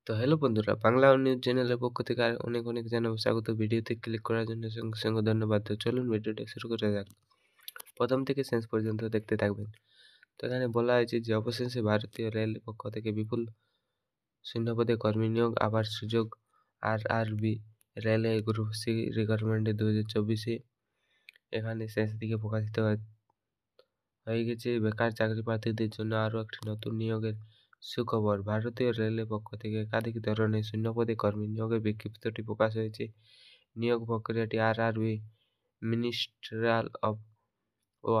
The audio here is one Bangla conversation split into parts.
তো হ্যালো বন্ধুরা, বাংলা নিউজ চ্যানেলের পক্ষ থেকে আর অনেক অনেক জানাবো স্বাগত। ভিডিওতে ক্লিক করার জন্য সঙ্গে সঙ্গে ধন্যবাদ। তো চলুন ভিডিওটা শুরু করা যাক। প্রথম থেকে শেষ পর্যন্ত দেখতে থাকবেন। তো এখানে বলা হয়েছে যে অবশেষে ভারতীয় রেল পক্ষ থেকে বিপুল শূন্যপদে কর্মী নিয়োগ, আবার সুযোগ। আরআরবি রেলে গ্রুপ সি রিক্রুটমেন্টে 2024 এখানে শেষ দিকে প্রকাশিত হয়ে গেছে। বেকার চাকরি প্রার্থীদের জন্য আরও একটি নতুন নিয়োগের সুখবর। ভারতীয় রেলের পক্ষ থেকে একাধিক ধরনের শূন্যপদে কর্মী নিয়োগের বিজ্ঞপ্তিটি প্রকাশ হয়েছে। নিয়োগ প্রক্রিয়াটি আরআরবি, মিনিস্ট্রিয়াল অফ ও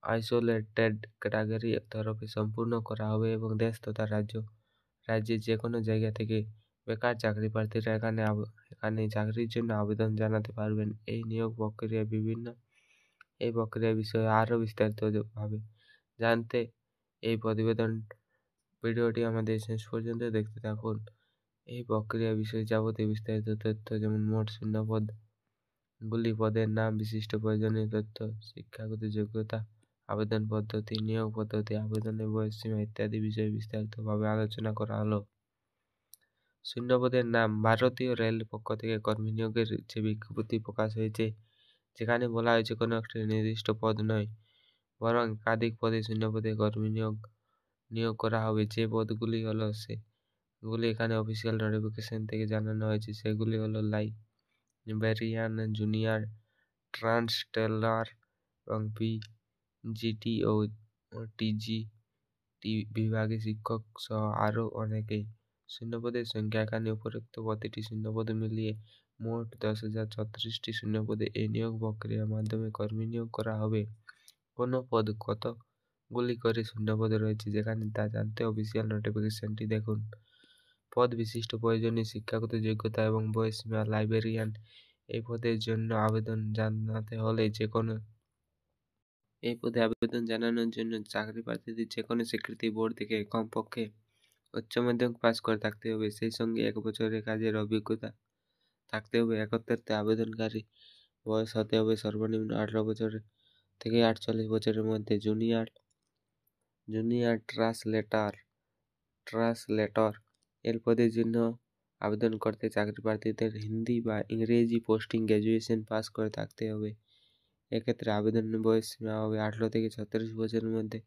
আইসোলেটেড ক্যাটাগরি তরফে সম্পূর্ণ করা হবে এবং দেশ তথা রাজ্যের যে কোনো জায়গা থেকে বেকার চাকরি প্রার্থীরা এখানে চাকরির জন্য আবেদন জানাতে পারবেন। এই প্রক্রিয়া বিষয়ে আরও বিস্তারিতভাবে জানতে এই প্রতিবেদন ভিডিওটি আমাদের শেষ পর্যন্ত দেখতে থাকুন। এই প্রক্রিয়া বিষয়ে যাবতীয় বিস্তারিত তথ্য, যেমন মোট শূন্যপদগুলি, পদের নাম, বিশিষ্ট প্রয়োজনীয় তথ্য, শিক্ষাগত যোগ্যতা, আবেদন পদ্ধতি, নিয়োগ পদ্ধতি, আবেদনের বয়সসীমা ইত্যাদি বিষয়ে বিস্তারিতভাবে আলোচনা করা হলো। শূন্যপদের নাম। ভারতীয় রেল পক্ষ থেকে কর্মী নিয়োগের যে বিজ্ঞপ্তি প্রকাশ হয়েছে, যেখানে বলা হয়েছে কোনো একটি নির্দিষ্ট পদ নয়, বরং একাধিক পদে শূন্যপদে কর্মী নিয়োগ করা হবে। যে পদগুলি হলো সেগুলি এখানে অফিসিয়াল নোটিফিকেশন থেকে জানানো হয়েছে। সেগুলি হলো লাইব্রেরিয়ান, জুনিয়র ট্রান্সলেটর এবং পিজিটি ও টিজিটি বিভাগে শিক্ষক সহ আরও অনেকেই। শূন্যপদের সংখ্যা। এখানে উপরোক্ত প্রতিটি শূন্যপদ মিলিয়ে মোট 10,036টি শূন্যপদে এই নিয়োগ প্রক্রিয়ার মাধ্যমে কর্মী নিয়োগ করা হবে। কোনো পদ কতগুলি করে শূন্যপদ রয়েছে যেখানে তা জানতে অফিসিয়াল নোটিফিকেশনটি দেখুন। পদ, বিশিষ্ট প্রয়োজনীয় শিক্ষাগত যোগ্যতা এবং বয়সসীমা। লাইব্রেরিয়ান, এই পদের জন্য আবেদন জানাতে হলে এই পদে আবেদন জানানোর জন্য চাকরি প্রার্থীদের যে কোনো স্বীকৃতি বোর্ড থেকে কমপক্ষে উচ্চ মাধ্যমিক পাস করে থাকতে হবে। সেই সঙ্গে 1 বছরের কাজের অভিজ্ঞতা থাকতে হবে। একত্রে আবেদনকারী বয়স হতে হবে সর্বনিম্ন 18 বছর থেকে 48 বছরের মধ্যে। জুনিয়র ট্রান্সলেটর এর পদের জন্য আবেদন করতে চাকরি প্রার্থীদের হিন্দি বা ইংরেজি পোস্টিং গ্র্যাজুয়েশন পাস করে থাকতে হবে। এক্ষেত্রে আবেদনের বয়স সীমা হবে 18 থেকে 36 বছরের মধ্যে।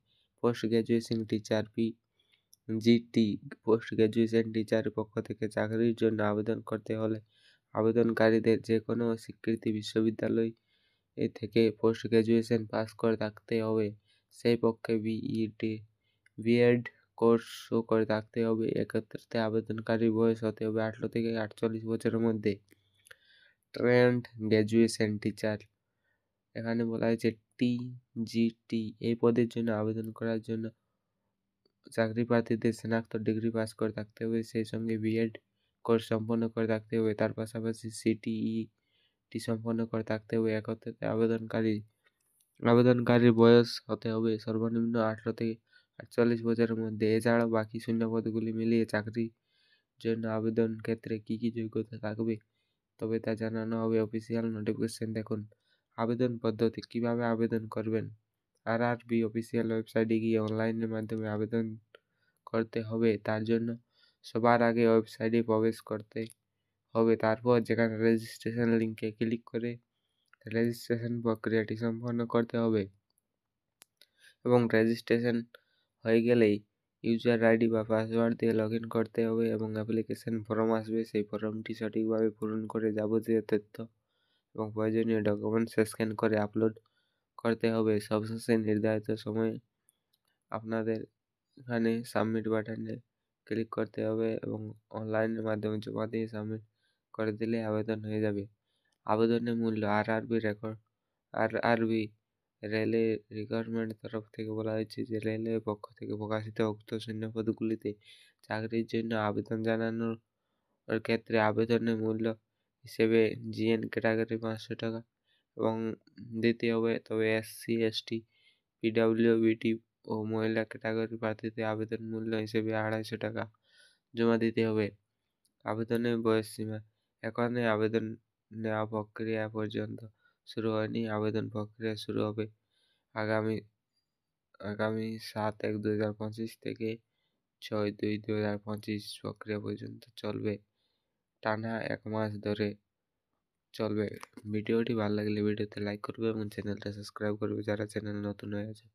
Post graduation teacher PGT post graduation টিচারের পক্ষ থেকে চাকরির জন্য আবেদন করতে হলে আবেদনকারীদের যে কোনো স্বীকৃত বিশ্ববিদ্যালয় থেকে পোস্ট গ্র্যাজুয়েশন পাস করে থাকতে হবে। সেই পক্ষে বিএড কোর্সও করে থাকতে হবে। এক্ষেত্রে আবেদনকারীর বয়স হতে হবে 18 থেকে 48 বছরের মধ্যে। ট্রেন্ড গ্র্যাজুয়েশন টিচার, এখানে বলা হয়েছে টিজিটি, এই পদের জন্য আবেদন করার জন্য চাকরি প্রার্থীদের স্নাতক ডিগ্রি পাস করে থাকতে হবে। সেই সঙ্গে বিএড কোর্স সম্পন্ন করে থাকতে হবে। তার পাশাপাশি সিটিইটি সম্পন্ন করে থাকতে হবে। একত্রে আবেদনকারীর বয়স হতে হবে সর্বনিম্ন 18 থেকে 48 বছরের মধ্যে। এছাড়াও বাকি শূন্যপদগুলি মিলিয়ে চাকরির জন্য আবেদন ক্ষেত্রে কী কী যোগ্যতা থাকবে তবে তা জানানো হবে। অফিসিয়াল নোটিফিকেশন দেখুন। আবেদন পদ্ধতি। কিভাবে আবেদন করবেন? আরআরবি অফিসিয়াল ওয়েবসাইটে গিয়ে অনলাইনের মাধ্যমে আবেদন করতে হবে। তার জন্য সবার আগে ওয়েবসাইটে প্রবেশ করতে হবে। তারপর যেখানে রেজিস্ট্রেশন লিঙ্কে ক্লিক করে রেজিস্ট্রেশন প্রক্রিয়াটি সম্পন্ন করতে হবে এবং রেজিস্ট্রেশন হয়ে গেলেই ইউজার আইডি বা পাসওয়ার্ড দিয়ে লগ ইন করতে হবে এবং অ্যাপ্লিকেশন ফর্ম আসবে। সেই ফর্মটি সঠিকভাবে পূরণ করে যাবতীয় তথ্য এবং প্রয়োজনীয় ডকুমেন্টস স্ক্যান করে আপলোড করতে হবে। সবশেষে নির্ধারিত সময়ে আপনাদের এখানে সাবমিট বাটনে ক্লিক করতে হবে এবং অনলাইনের মাধ্যমে জমা দিয়ে সাবমিট করে দিলে আবেদন হয়ে যাবে। আবেদনের মূল্য। আরআরবি রেলের রিক্রুটমেন্ট তরফ থেকে বলা হয়েছে যে রেলের পক্ষ থেকে প্রকাশিত উক্ত শূন্যপদগুলিতে চাকরির জন্য আবেদন জানানোর ক্ষেত্রে আবেদনের মূল্য হিসেবে জিএন ক্যাটাগরি 500 টাকা এবং দিতে হবে। তবে এসসি, এসটি, পিডব্লিউবিটি ও মহিলা ক্যাটাগরি প্রার্থীদের আবেদন মূল্য হিসেবে 250 টাকা জমা দিতে হবে। আবেদনের বয়সসীমা। এখানে আবেদন নেওয়া প্রক্রিয়া পর্যন্ত শুরু হয়নি। আবেদন প্রক্রিয়া শুরু হবে আগামী 7/1/2025 থেকে 6/2/2025 প্রক্রিয়া পর্যন্ত চলবে। টানা 1 মাস ধরে চলবে। ভিডিওটি ভালো লাগলে ভিডিওতে লাইক করবে এবং চ্যানেলটা সাবস্ক্রাইব করবে যারা চ্যানেল নতুন হয়ে আছে।